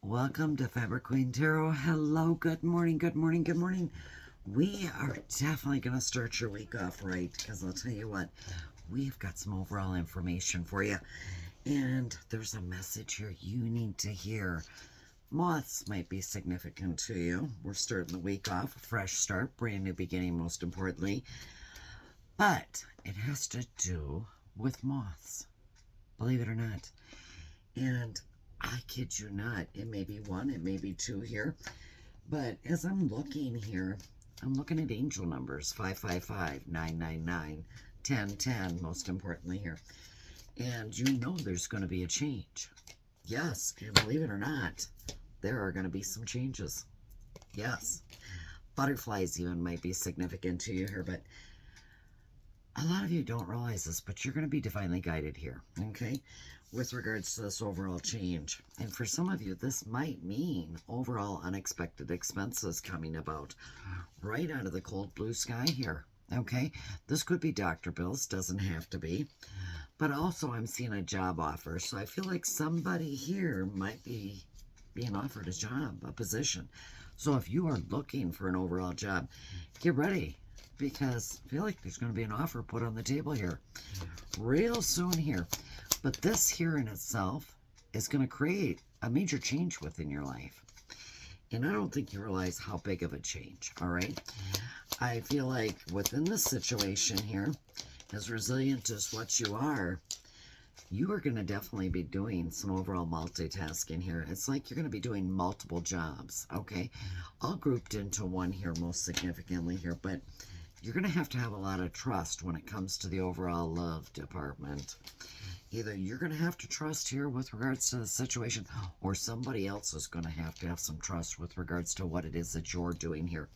Welcome to Fabric Queen Tarot. Hello, good morning, good morning, good morning. We are definitely going to start your week off right because I'll tell you what, we've got some overall information for you. And there's a message here you need to hear. Moths might be significant to you. We're starting the week off, a fresh start, brand new beginning, most importantly. But it has to do with moths, believe it or not. And I kid you not, it may be one, it may be two here. But as I'm looking here, I'm looking at angel numbers 555, 999, 1010, most importantly here. And you know there's going to be a change. Yes, and believe it or not, there are going to be some changes. Yes. Butterflies even might be significant to you here, but a lot of you don't realize this, but you're going to be divinely guided here, okay, with regards to this overall change. And for some of you, this might mean overall unexpected expenses coming about right out of the cold blue sky here, okay? This could be doctor bills, doesn't have to be. But also I'm seeing a job offer, so I feel like somebody here might be being offered a job, a position. So if you are looking for an overall job, get ready, because I feel like there's going to be an offer put on the table here real soon here. But this here in itself is going to create a major change within your life. And I don't think you realize how big of a change, all right? I feel like within this situation here, as resilient as what you are going to definitely be doing some overall multitasking here. It's like you're going to be doing multiple jobs, okay? All grouped into one here most significantly here, but you're going to have a lot of trust when it comes to the overall love department. Either you're going to have to trust here with regards to the situation, or somebody else is going to have some trust with regards to what it is that you're doing here.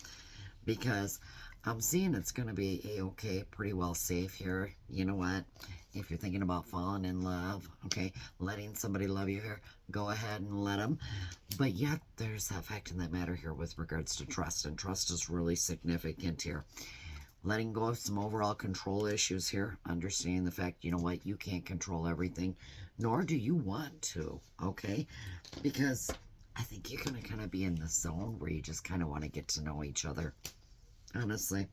Because I'm seeing it's going to be a-okay, pretty well safe here. You know what? If you're thinking about falling in love, okay, letting somebody love you here, go ahead and let them. But yet, there's that fact in that matter here with regards to trust, and trust is really significant here. Letting go of some overall control issues here, understanding the fact, you know what, you can't control everything, nor do you want to, okay? Because I think you're going to kind of be in the zone where you just kind of want to get to know each other. Honestly,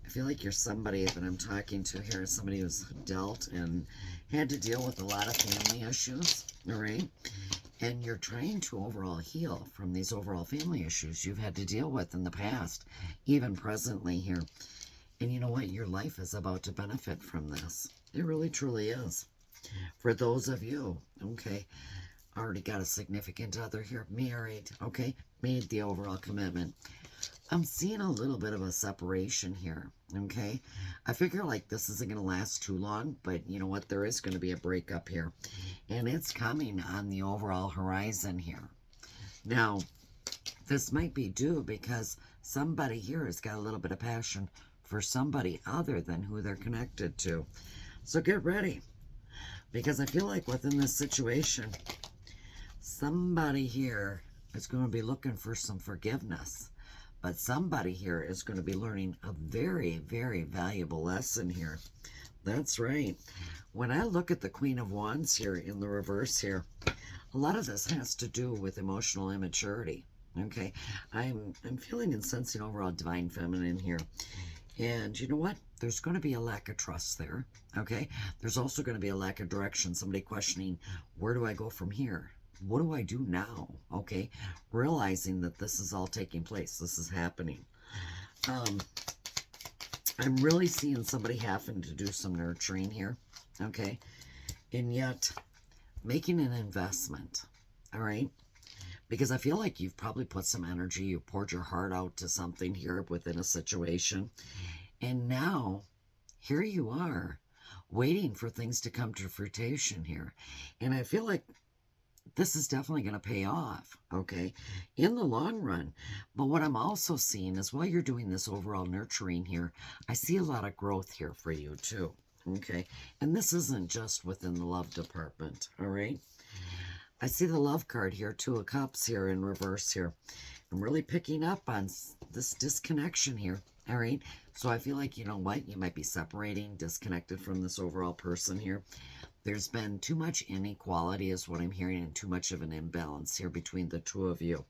I feel like you're somebody that I'm talking to here, somebody who's dealt and had to deal with a lot of family issues, all right? And you're trying to overall heal from these overall family issues you've had to deal with in the past, even presently here. And you know what? Your life is about to benefit from this. It really, truly is. For those of you, okay, already got a significant other here, married, okay, made the overall commitment. I'm seeing a little bit of a separation here, okay? I figure like this isn't going to last too long, but you know what? There is going to be a breakup here, and it's coming on the overall horizon here. Now, this might be due because somebody here has got a little bit of passion for somebody other than who they're connected to. So get ready, because I feel like within this situation, somebody here is going to be looking for some forgiveness. But somebody here is going to be learning a very, very valuable lesson here. That's right. When I look at the Queen of Wands here in the reverse here, a lot of this has to do with emotional immaturity. Okay, I'm feeling and sensing overall divine feminine here. And you know what? There's going to be a lack of trust there. Okay, there's also going to be a lack of direction. Somebody questioning, where do I go from here? What do I do now? Okay, realizing that this is all taking place, this is happening. I'm really seeing somebody having to do some nurturing here, okay, and yet making an investment, all right, because I feel like you've probably put some energy, you poured your heart out to something here within a situation, and now here you are waiting for things to come to fruition here. And I feel like this is definitely going to pay off, okay, in the long run. But what I'm also seeing is while you're doing this overall nurturing here, I see a lot of growth here for you too, okay? And this isn't just within the love department, all right? I see the love card here, Two of Cups here in reverse here. I'm really picking up on this disconnection here, all right? So I feel like, you know what, you might be separating, disconnected from this overall person here. There's been too much inequality is what I'm hearing, and too much of an imbalance here between the two of you.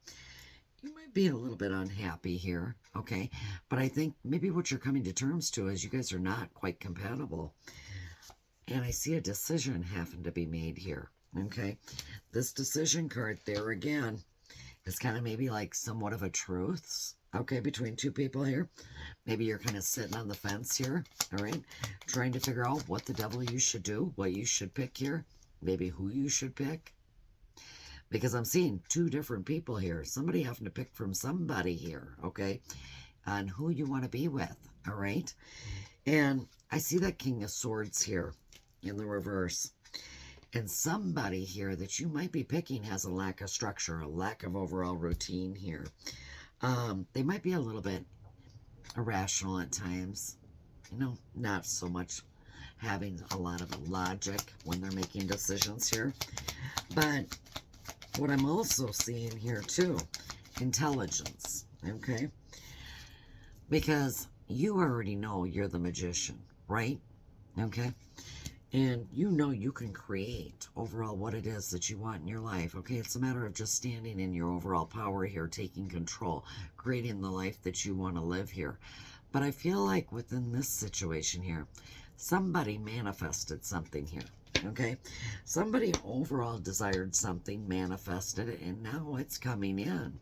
You might be a little bit unhappy here, okay? But I think maybe what you're coming to terms to is you guys are not quite compatible. And I see a decision having to be made here, okay? This decision card there again is kind of maybe like somewhat of a truth, okay, between two people here. Maybe you're kind of sitting on the fence here, all right? Trying to figure out what the devil you should do, what you should pick here, maybe who you should pick. Because I'm seeing two different people here. Somebody having to pick from somebody here, okay? On who you want to be with, all right? And I see that King of Swords here in the reverse. And somebody here that you might be picking has a lack of structure, a lack of overall routine here. They might be a little bit irrational at times. You know, not so much having a lot of logic when they're making decisions here. But what I'm also seeing here too, intelligence, okay? Because you already know you're the magician, right? Okay? And you know you can create overall what it is that you want in your life, okay? It's a matter of just standing in your overall power here, taking control, creating the life that you want to live here. But I feel like within this situation here, somebody manifested something here, okay? Somebody overall desired something, manifested it, and now it's coming in.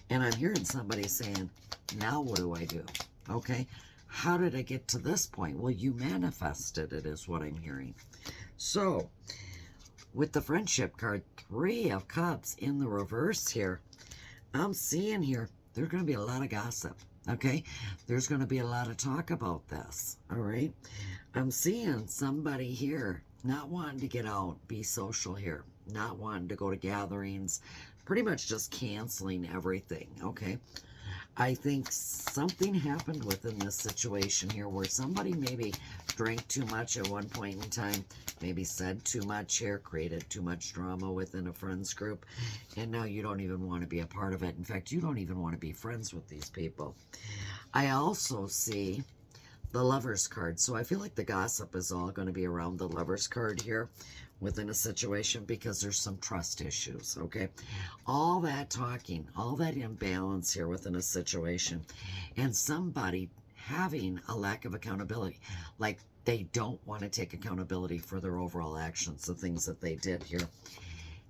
And I'm hearing somebody saying, now what do I do? Okay? How did I get to this point? Well, you manifested it is what I'm hearing. So, with the friendship card, 3 of Cups in the reverse here, I'm seeing here, there's going to be a lot of gossip. Okay? There's going to be a lot of talk about this. All right? I'm seeing somebody here not wanting to get out, be social here, not wanting to go to gatherings, pretty much just canceling everything, okay? I think something happened within this situation here where somebody maybe drank too much at one point in time, maybe said too much here, created too much drama within a friends group, and now you don't even want to be a part of it. In fact, you don't even want to be friends with these people. I also see the Lover's card. So I feel like the gossip is all going to be around the Lover's card here within a situation because there's some trust issues, okay? All that talking, all that imbalance here within a situation, and somebody having a lack of accountability. Like they don't want to take accountability for their overall actions, the things that they did here.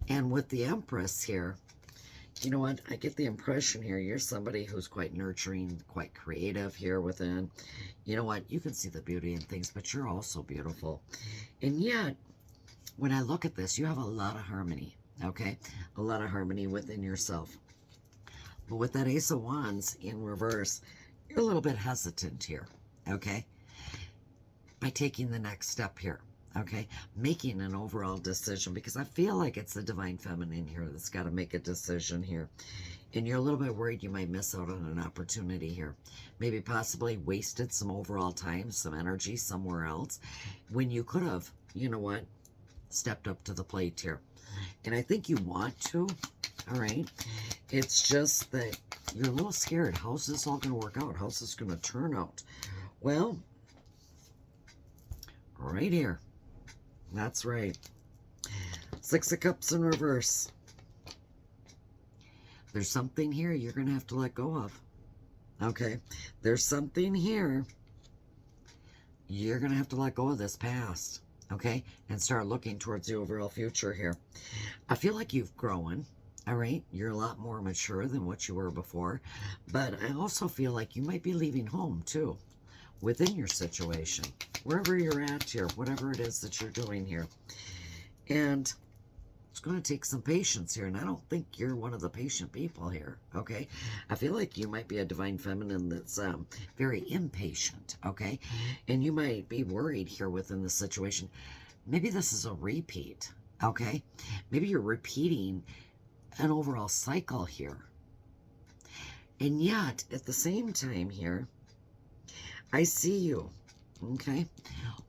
And with the Empress here, you know what? I get the impression here you're somebody who's quite nurturing, quite creative here within. You know what? You can see the beauty in things, but you're also beautiful. And yet, when I look at this, you have a lot of harmony, okay? A lot of harmony within yourself. But with that Ace of Wands in reverse, you're a little bit hesitant here, okay? By taking the next step here. Okay, making an overall decision because I feel like it's the Divine Feminine here that's got to make a decision here. And you're a little bit worried you might miss out on an opportunity here. Maybe possibly wasted some overall time, some energy somewhere else when you could have, you know what, stepped up to the plate here. And I think you want to, all right? It's just that you're a little scared. How's this all going to work out? How's this going to turn out? Well, right here. That's right. 6 of Cups in reverse. There's something here you're going to have to let go of. Okay? There's something here you're going to have to let go of this past. Okay? And start looking towards the overall future here. I feel like you've grown. All right? You're a lot more mature than what you were before. But I also feel like you might be leaving home too. Within your situation, wherever you're at here, whatever it is that you're doing here. And it's going to take some patience here, and I don't think you're one of the patient people here, okay? I feel like you might be a Divine Feminine that's very impatient, okay? And you might be worried here within the situation. Maybe this is a repeat, okay? Maybe you're repeating an overall cycle here. And yet, at the same time here, I see you, okay,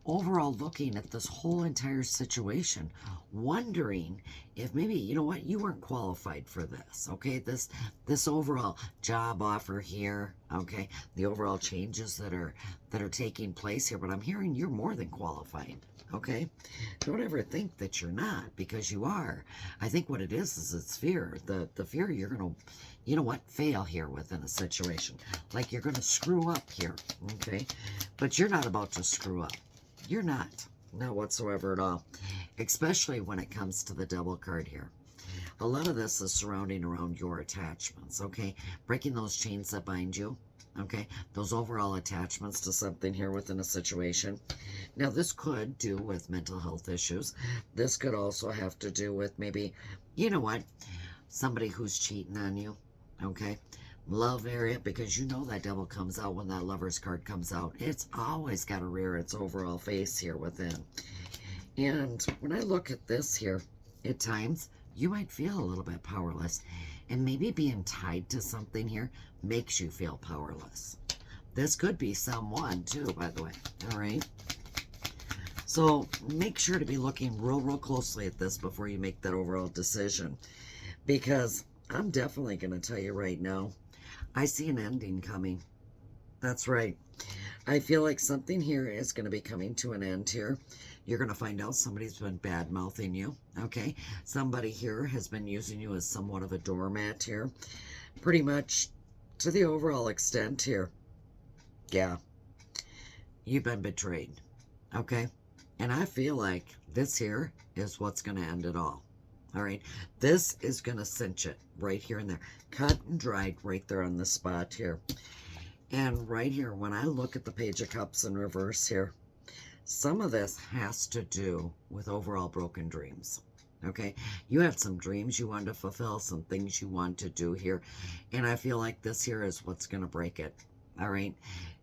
overall looking at this whole entire situation, wondering if maybe, you know what, you weren't qualified for this, okay? This overall job offer here, okay? The overall changes that are taking place here, but I'm hearing you're more than qualified, okay? Don't ever think that you're not, because you are. I think what it is it's fear. The fear you're gonna, you know what, fail here within a situation. Like you're gonna screw up here, okay? But you're not about to screw up. You're not. Not whatsoever at all. Especially when it comes to the Devil card here. A lot of this is surrounding around your attachments, okay? Breaking those chains that bind you, okay? Those overall attachments to something here within a situation. Now, this could do with mental health issues. This could also have to do with maybe, you know what, somebody who's cheating on you, okay? Love area, because you know that Devil comes out when that Lover's card comes out. It's always got to rear its overall face here within. And when I look at this here, at times you might feel a little bit powerless, and maybe being tied to something here makes you feel powerless. This could be someone too, by the way. All right, so make sure to be looking real closely at this before you make that overall decision, because I'm definitely going to tell you right now, I see an ending coming. That's right. I feel like something here is going to be coming to an end here. You're going to find out somebody's been bad-mouthing you, okay? Somebody here has been using you as somewhat of a doormat here. Pretty much to the overall extent here. Yeah. You've been betrayed, okay? And I feel like this here is what's going to end it all. All right, this is going to cinch it right here and there. Cut and dried right there on the spot here. And right here, when I look at the Page of Cups in reverse here, some of this has to do with overall broken dreams. Okay, you had some dreams you wanted to fulfill, some things you want to do here. And I feel like this here is what's going to break it. All right,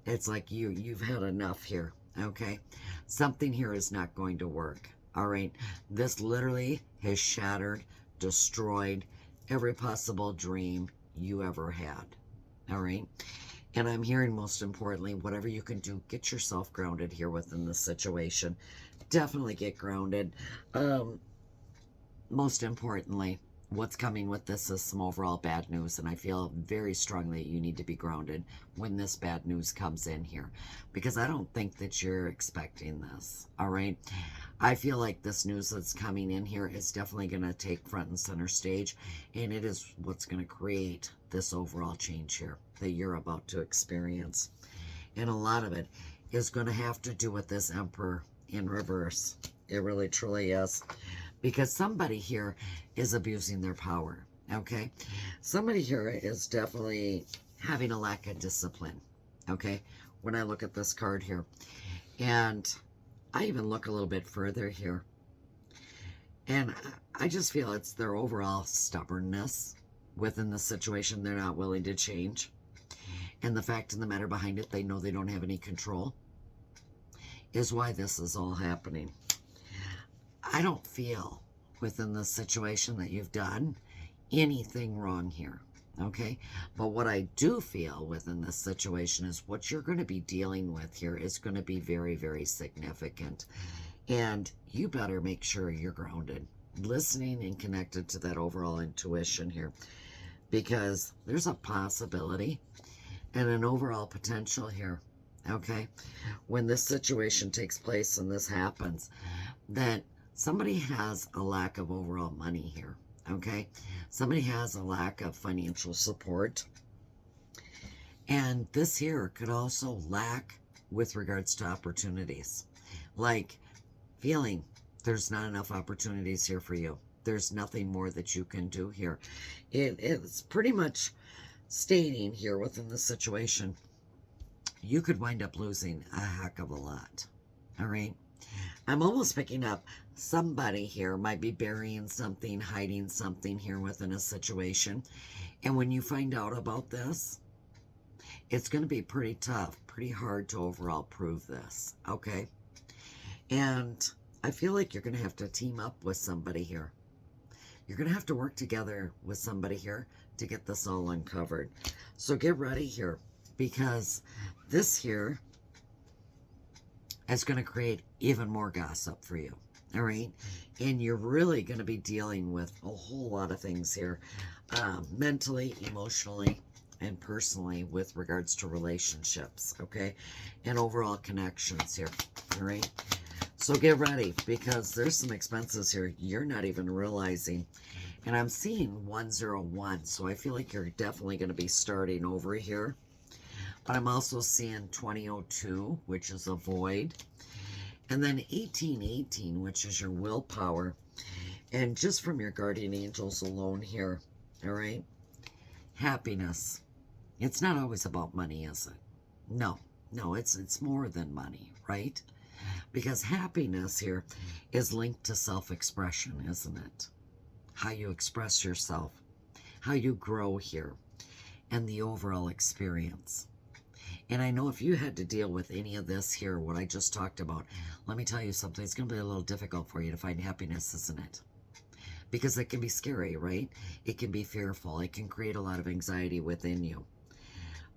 it's like you've had enough here. Okay, something here is not going to work. All right, this literally has shattered, destroyed every possible dream you ever had. All right, and I'm hearing, most importantly, whatever you can do, get yourself grounded here within this situation. Definitely get grounded. Most importantly, what's coming with this is some overall bad news, and I feel very strongly you need to be grounded when this bad news comes in here, because I don't think that you're expecting this. All right, I feel like this news that's coming in here is definitely going to take front and center stage, and it is what's going to create this overall change here that you're about to experience. And a lot of it is going to have to do with this Emperor in reverse. It really truly is, because somebody here is abusing their power, okay? Somebody here is definitely having a lack of discipline, okay? When I look at this card here, and I even look a little bit further here, and I just feel it's their overall stubbornness within the situation. They're not willing to change. And the fact of the matter behind it, they know they don't have any control, is why this is all happening. I don't feel within this situation that you've done anything wrong here, okay? But what I do feel within this situation is what you're going to be dealing with here is going to be very significant. And you better make sure you're grounded, listening and connected to that overall intuition here, because there's a possibility and an overall potential here, okay? When this situation takes place and this happens, that somebody has a lack of overall money here, okay? Somebody has a lack of financial support. And this here could also lack with regards to opportunities. Like feeling there's not enough opportunities here for you. There's nothing more that you can do here. It's pretty much stating here within the situation, you could wind up losing a heck of a lot, all right? I'm almost picking up somebody here might be burying something, hiding something here within a situation. And when you find out about this, it's going to be pretty tough, pretty hard to overall prove this, okay? And I feel like you're going to have to team up with somebody here. You're going to have to work together with somebody here to get this all uncovered. So get ready here, because this here, it's going to create even more gossip for you. All right. And you're really going to be dealing with a whole lot of things here, mentally, emotionally, and personally with regards to relationships. Okay. And overall connections here. All right. So get ready because there's some expenses here you're not even realizing. And I'm seeing 101. So I feel like you're definitely going to be starting over here. But I'm also seeing 2002, which is a void. And then 1818, which is your willpower. And just from your guardian angels alone here, all right? Happiness. It's not always about money, is it? No, it's more than money, right? Because happiness here is linked to self-expression, isn't it? How you express yourself, how you grow here, and the overall experience. And I know if you had to deal with any of this here, what I just talked about, let me tell you something. It's going to be a little difficult for you to find happiness, isn't it? Because it can be scary, right? It can be fearful. It can create a lot of anxiety within you.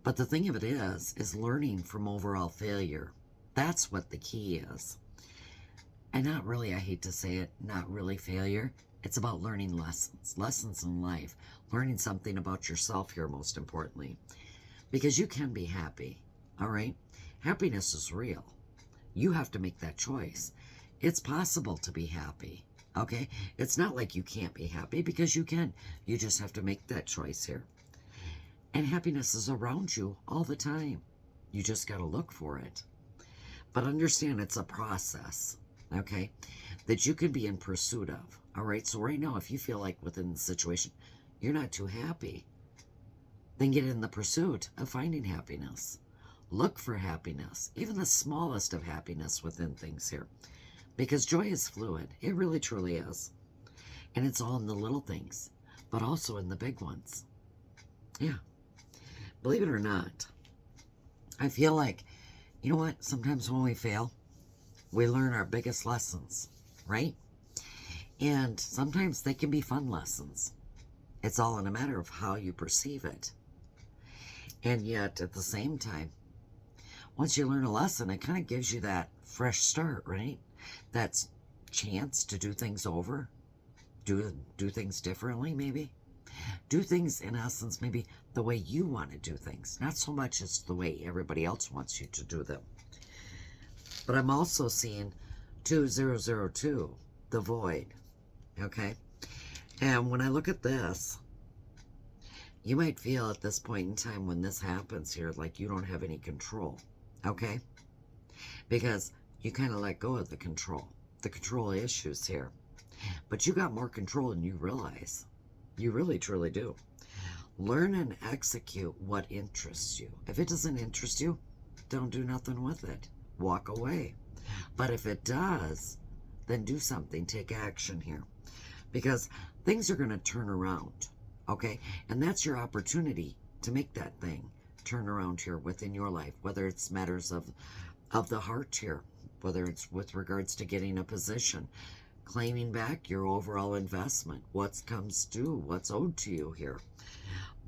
But the thing of it is learning from overall failure. That's what the key is. And not really, I hate to say it, not really failure. It's about learning lessons in life, learning something about yourself here, most importantly. Because you can be happy, all right? Happiness is real. You have to make that choice. It's possible to be happy, okay? It's not like you can't be happy because you can. You just have to make that choice here. And happiness is around you all the time. You just got to look for it. But understand it's a process, okay, that you can be in pursuit of, all right? So right now, if you feel like within the situation, you're not too happy, then get in the pursuit of finding happiness. Look for happiness, even the smallest of happiness within things here. Because joy is fluid. It really, truly is. And it's all in the little things, but also in the big ones. Yeah. Believe it or not, I feel like, you know what? Sometimes when we fail, we learn our biggest lessons, right? And sometimes they can be fun lessons. It's all in a matter of how you perceive it. And yet, at the same time, once you learn a lesson, it kind of gives you that fresh start, right? That chance to do things over, do things differently, maybe. Do things, in essence, maybe the way you want to do things. Not so much as the way everybody else wants you to do them. But I'm also seeing 2002, the void, okay? And when I look at this, you might feel at this point in time when this happens here like you don't have any control, okay? Because you kind of let go of the control issues here. But you got more control than you realize. You really, truly do. Learn and execute what interests you. If it doesn't interest you, don't do nothing with it. Walk away. But if it does, then do something. Take action here. Because things are going to turn around. Okay? And that's your opportunity to make that thing turn around here within your life. Whether it's matters of the heart here. Whether it's with regards to getting a position. Claiming back your overall investment. What comes due. What's owed to you here.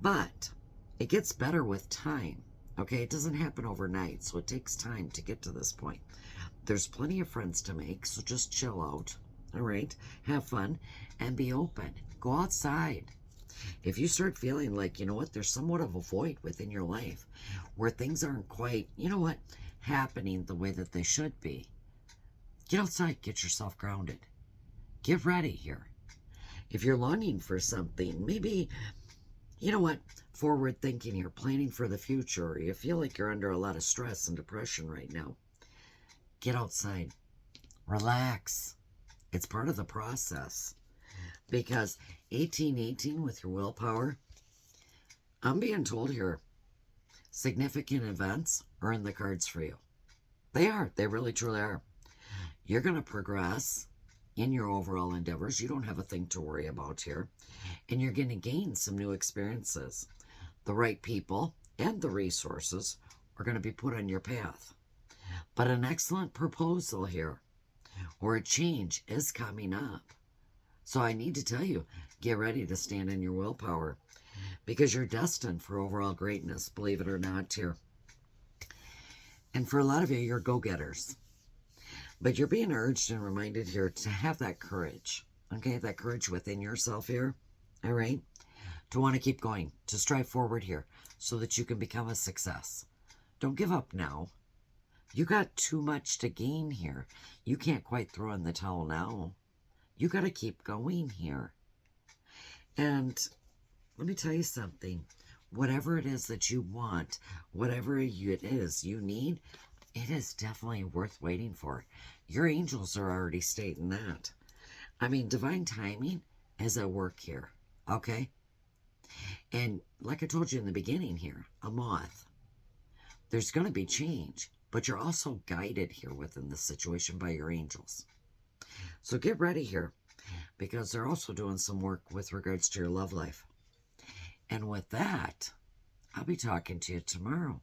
But it gets better with time. Okay? It doesn't happen overnight. So it takes time to get to this point. There's plenty of friends to make. So just chill out. All right? Have fun. And be open. Go outside. If you start feeling like, you know what, there's somewhat of a void within your life where things aren't quite, you know what, happening the way that they should be, get outside, get yourself grounded. Get ready here. If you're longing for something, maybe, you know what, forward thinking here, planning for the future, or you feel like you're under a lot of stress and depression right now, get outside. Relax. It's part of the process. Because 1818 with your willpower, I'm being told here, significant events are in the cards for you. They are. They really, truly are. You're going to progress in your overall endeavors. You don't have a thing to worry about here. And you're going to gain some new experiences. The right people and the resources are going to be put on your path. But an excellent proposal here, or a change, is coming up. So I need to tell you, get ready to stand in your willpower because you're destined for overall greatness, believe it or not here. And for a lot of you, you're go-getters. But you're being urged and reminded here to have that courage. Okay, that courage within yourself here. All right, to want to keep going, to strive forward here so that you can become a success. Don't give up now. You got too much to gain here. You can't quite throw in the towel now. You got to keep going here. And let me tell you something. Whatever it is that you want, whatever it is you need, it is definitely worth waiting for. Your angels are already stating that. I mean, divine timing is at work here. Okay? And like I told you in the beginning here, a moth. There's going to be change, but you're also guided here within this situation by your angels. So get ready here, because they're also doing some work with regards to your love life. And with that, I'll be talking to you tomorrow.